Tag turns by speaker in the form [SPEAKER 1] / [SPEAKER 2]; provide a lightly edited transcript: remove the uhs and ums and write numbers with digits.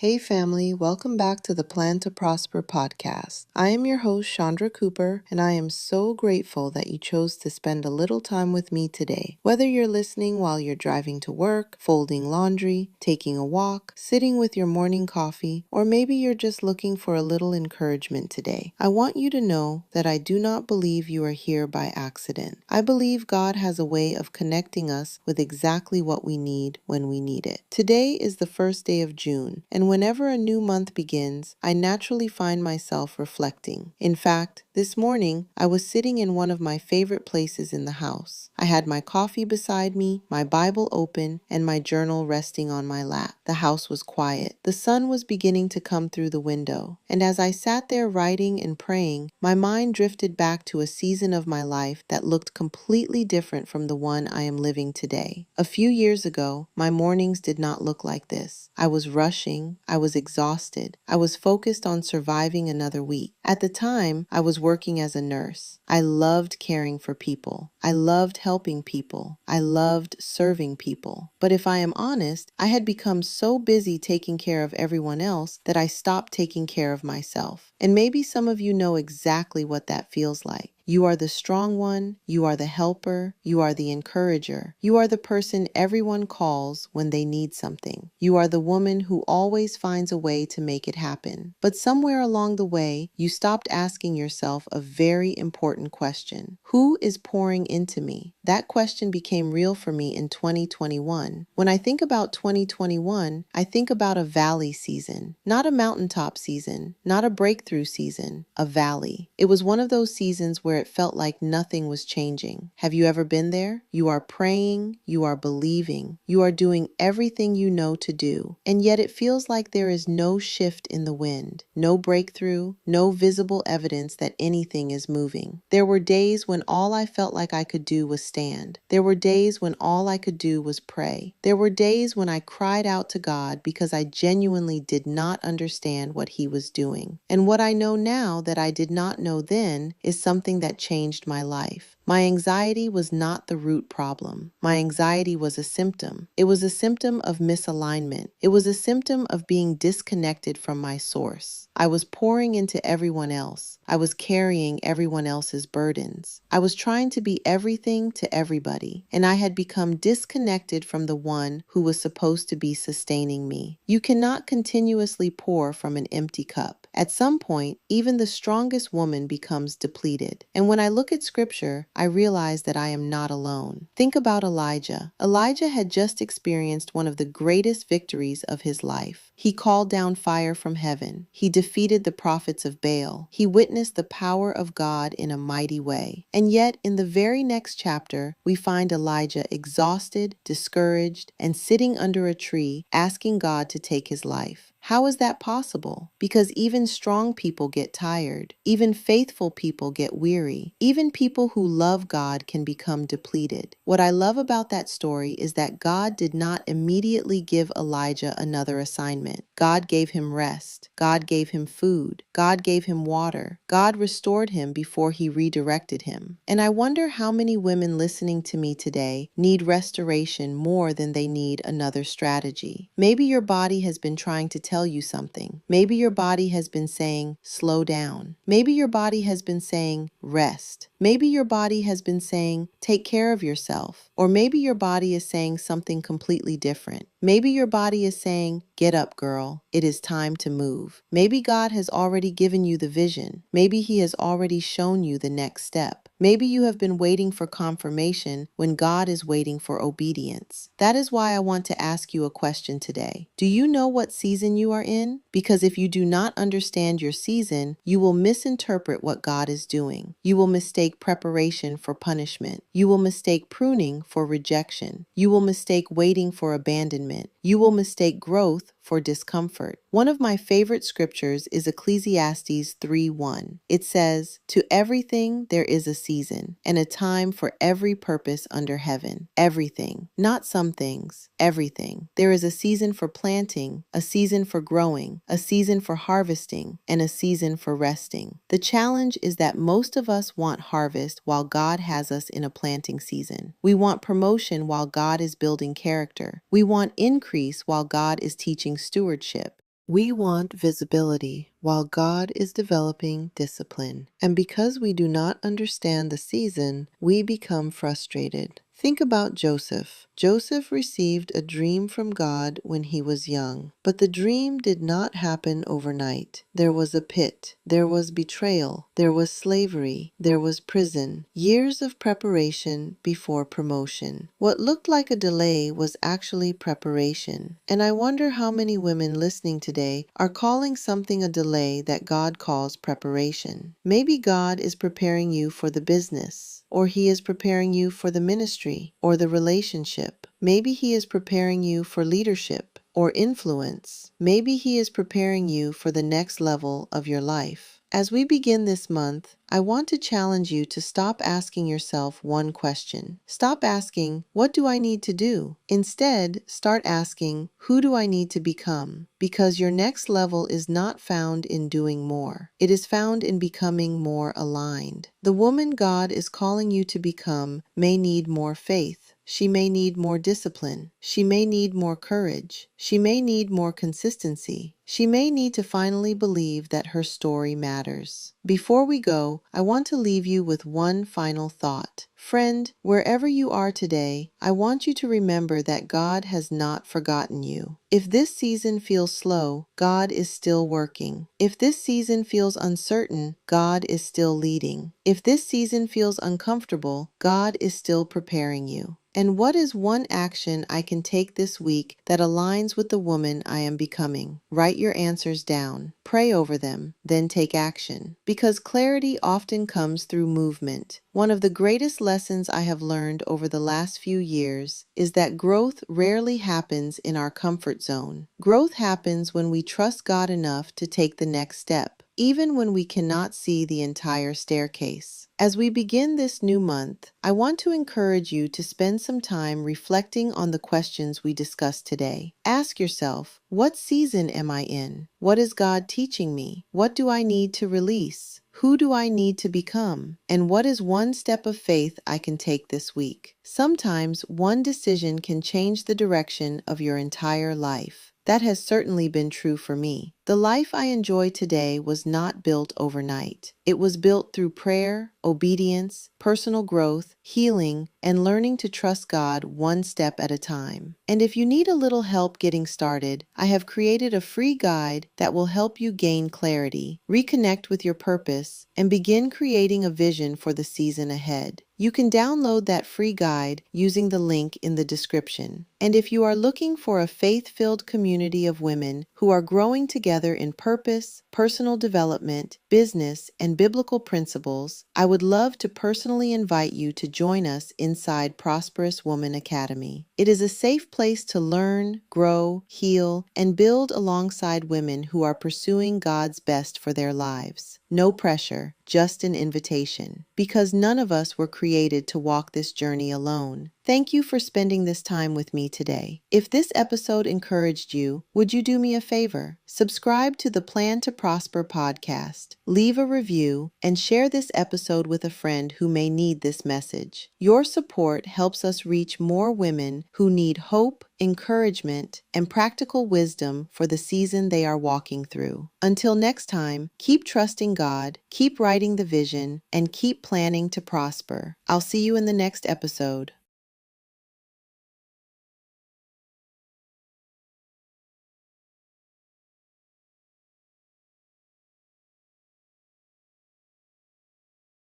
[SPEAKER 1] Hey family, welcome back to the Plan to Prosper podcast. I am your host, Shondra Cooper, and I am so grateful that you chose to spend a little time with me today. Whether you're listening while you're driving to work, folding laundry, taking a walk, sitting with your morning coffee, or maybe you're just looking for a little encouragement today, I want you to know that I do not believe you are here by accident. I believe God has a way of connecting us with exactly what we need when we need it. Today is the first day of June, and whenever a new month begins, I naturally find myself reflecting. In fact, this morning, I was sitting in one of my favorite places in the house. I had my coffee beside me, my Bible open, and my journal resting on my lap. The house was quiet. The sun was beginning to come through the window, and as I sat there writing and praying, my mind drifted back to a season of my life that looked completely different from the one I am living today. A few years ago, my mornings did not look like this. I was rushing, I was exhausted, I was focused on surviving another week. At the time, I was working as a nurse. I loved caring for people. I loved helping people. I loved serving people. But if I am honest, I had become so busy taking care of everyone else that I stopped taking care of myself. And maybe some of you know exactly what that feels like. You are the strong one, you are the helper, you are the encourager, you are the person everyone calls when they need something. You are the woman who always finds a way to make it happen. But somewhere along the way, you stopped asking yourself a very important question. Who is pouring into me? That question became real for me in 2021. When I think about 2021, I think about a valley season, not a mountaintop season, not a breakthrough season, a valley. It was one of those seasons where it felt like nothing was changing. Have you ever been there? You are praying, you are believing, you are doing everything you know to do, and yet it feels like there is no shift in the wind, no breakthrough, no visible evidence that anything is moving. There were days when all I felt like I could do was stand. There were days when all I could do was pray. There were days when I cried out to God because I genuinely did not understand what He was doing. And what I know now that I did not know then is something that changed my life. My anxiety was not the root problem. My anxiety was a symptom. It was a symptom of misalignment. It was a symptom of being disconnected from my source. I was pouring into everyone else. I was carrying everyone else's burdens. I was trying to be everything to everybody, and I had become disconnected from the one who was supposed to be sustaining me. You cannot continuously pour from an empty cup. At some point, even the strongest woman becomes depleted. And when I look at scripture, I realize that I am not alone. Think about Elijah. Elijah had just experienced one of the greatest victories of his life. He called down fire from heaven. He defeated the prophets of Baal. He witnessed the power of God in a mighty way. And yet, in the very next chapter, we find Elijah exhausted, discouraged, and sitting under a tree, asking God to take his life. How is that possible? Because even strong people get tired. Even faithful people get weary. Even people who love God can become depleted. What I love about that story is that God did not immediately give Elijah another assignment. God gave him rest. God gave him food. God gave him water. God restored him before He redirected him. And I wonder how many women listening to me today need restoration more than they need another strategy. Maybe your body has been trying to tell you something. Maybe your body has been saying, slow down. Maybe your body has been saying, rest. Maybe your body has been saying, take care of yourself. Or maybe your body is saying something completely different. Maybe your body is saying, get up, girl. It is time to move. Maybe God has already given you the vision. Maybe He has already shown you the next step. Maybe you have been waiting for confirmation when God is waiting for obedience. That is why I want to ask you a question today. Do you know what season you are in? Because if you do not understand your season, you will misinterpret what God is doing. You will mistake preparation for punishment. You will mistake pruning for rejection. You will mistake waiting for abandonment. You will mistake growth for discomfort. One of my favorite scriptures is Ecclesiastes 3:1. It says, to everything there is a season and a time for every purpose under heaven. Everything, not some things, everything. There is a season for planting, a season for growing, a season for harvesting, and a season for resting. The challenge is that most of us want harvest while God has us in a planting season. We want promotion while God is building character. We want increase while God is teaching stewardship. We want visibility while God is developing discipline. And because we do not understand the season, we become frustrated. Think about Joseph. Joseph received a dream from God when he was young, but the dream did not happen overnight. There was a pit, there was betrayal, there was slavery, there was prison, years of preparation before promotion. What looked like a delay was actually preparation. And I wonder how many women listening today are calling something a delay that God calls preparation. Maybe God is preparing you for the business, or He is preparing you for the ministry or the relationship. Maybe He is preparing you for leadership or influence. Maybe He is preparing you for the next level of your life. As we begin this month, I want to challenge you to stop asking yourself one question. Stop asking, what do I need to do? Instead, start asking, who do I need to become? Because your next level is not found in doing more. It is found in becoming more aligned. The woman God is calling you to become may need more faith. She may need more discipline. She may need more courage. She may need more consistency. She may need to finally believe that her story matters. Before we go, I want to leave you with one final thought. Friend, wherever you are today, I want you to remember that God has not forgotten you. If this season feels slow, God is still working. If this season feels uncertain, God is still leading. If this season feels uncomfortable, God is still preparing you. And what is one action I can take this week that aligns with the woman I am becoming? Write your answers down, pray over them, then take action. Because clarity often comes through movement. One of the greatest lessons I have learned over the last few years is that growth rarely happens in our comfort zone. Growth happens when we trust God enough to take the next step, even when we cannot see the entire staircase. As we begin this new month, I want to encourage you to spend some time reflecting on the questions we discussed today. Ask yourself, what season am I in? What is God teaching me? What do I need to release? Who do I need to become? And what is one step of faith I can take this week? Sometimes one decision can change the direction of your entire life. That has certainly been true for me. The life I enjoy today was not built overnight. It was built through prayer, obedience, personal growth, healing, and learning to trust God one step at a time. And if you need a little help getting started, I have created a free guide that will help you gain clarity, reconnect with your purpose, and begin creating a vision for the season ahead. You can download that free guide using the link in the description. And if you are looking for a faith-filled community of women who are growing together in purpose, personal development, business, and biblical principles, I would love to personally invite you to join us inside Prosperous Woman Academy. It is a safe place to learn, grow, heal, and build alongside women who are pursuing God's best for their lives. No pressure, just an invitation. Because none of us were created to walk this journey alone. Thank you for spending this time with me today. If this episode encouraged you, would you do me a favor? Subscribe to the Plan to Prosper podcast, leave a review, and share this episode with a friend who may need this message. Your support helps us reach more women who need hope, encouragement, and practical wisdom for the season they are walking through. Until next time, keep trusting God, keep writing the vision, and keep planning to prosper. I'll see you in the next episode.